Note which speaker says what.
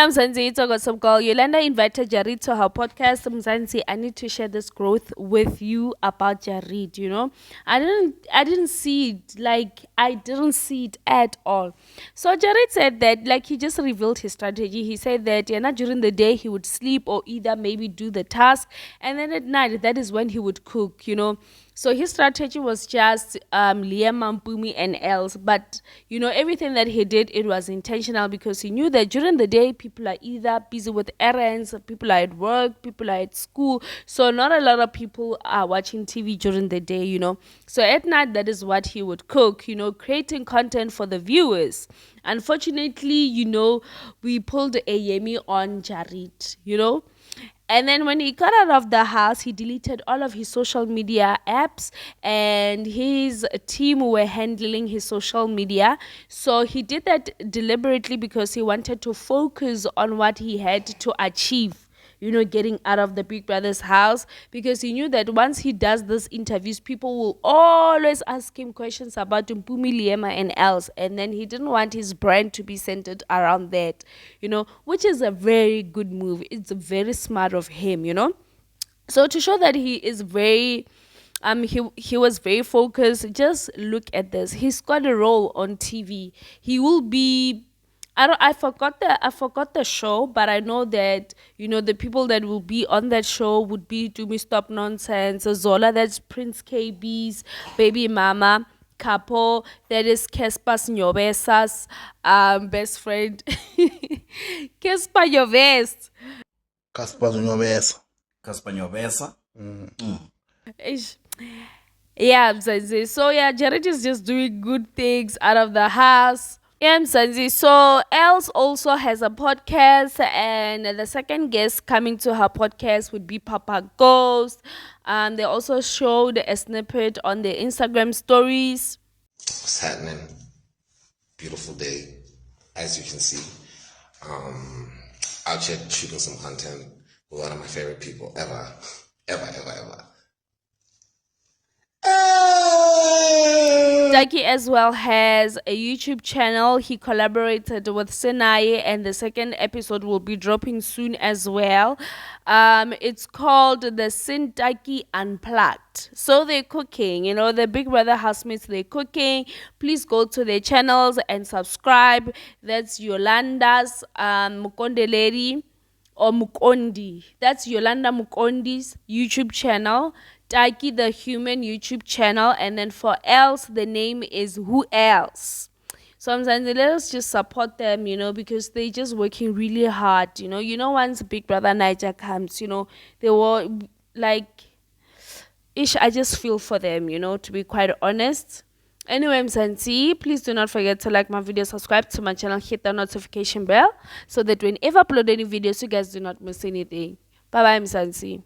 Speaker 1: Mzansi, it's a gossip girl. Yolanda invited Jareed to her podcast. Mzansi, I need to share this growth with you about Jareed. I didn't see it. I didn't see it at all. So Jareed said that, he just revealed his strategy. He said that, not during the day he would sleep or either maybe do the task, and then at night that is when he would cook. So his strategy was just Liam, Mampumi, and Els. But everything that he did, it was intentional because he knew that during the day people are either busy with errands, people are at work, people are at school. So not a lot of people are watching TV during the day. So at night that is what he would cook. Creating content for the viewers. Unfortunately, we pulled a Yemi on Jareed. And then when he got out of the house, he deleted all of his social media apps, and his team were handling his social media. So he did that deliberately because he wanted to focus on what he had to achieve, getting out of the Big Brother's house, because he knew that once he does these interviews, people will always ask him questions about Mpumi, Liema, and Els. And then he didn't want his brand to be centered around that, which is a very good move. It's very smart of him, So to show that he is very he was very focused. Just look at this. He's got a role on TV. He will be, I forgot the show, but I know that the people that will be on that show would be Do Me Stop Nonsense, Zola, that's Prince KB's baby mama, Capo, that is Kespas Nyobesa's best friend. Kespa Nyobes.
Speaker 2: Casper Nyobesa.
Speaker 3: Casper Nyobesa.
Speaker 1: Yeah, Mzansi. So yeah, Jareed is just doing good things out of the house. Yeah, Mzansi. So Els also has a podcast, and the second guest coming to her podcast would be Papaghost. They also showed a snippet on their Instagram stories.
Speaker 4: What's happening? Beautiful day, as you can see. Out here shooting some content with one of my favorite people ever.
Speaker 1: Taki as well has a YouTube channel. He collaborated with Sinai, and the second episode will be dropping soon as well. It's called the Sintaki Unplugged. So they're cooking, the Big Brother housemates, they're cooking. Please go to their channels and subscribe. That's Yolanda's Mukondeleri or Mukondi. That's Yolanda Mukondi's YouTube channel. Taki the Human YouTube channel, and then for Els the name is Who Else. Sometimes let us just support them, because they're just working really hard. Once Big Brother Niger comes, they were I just feel for them, to be quite honest. Anyway, Mzansi, please do not forget to like my video, subscribe to my channel, hit the notification bell so that whenever I upload any videos, you guys do not miss anything. Bye bye, Mzansi.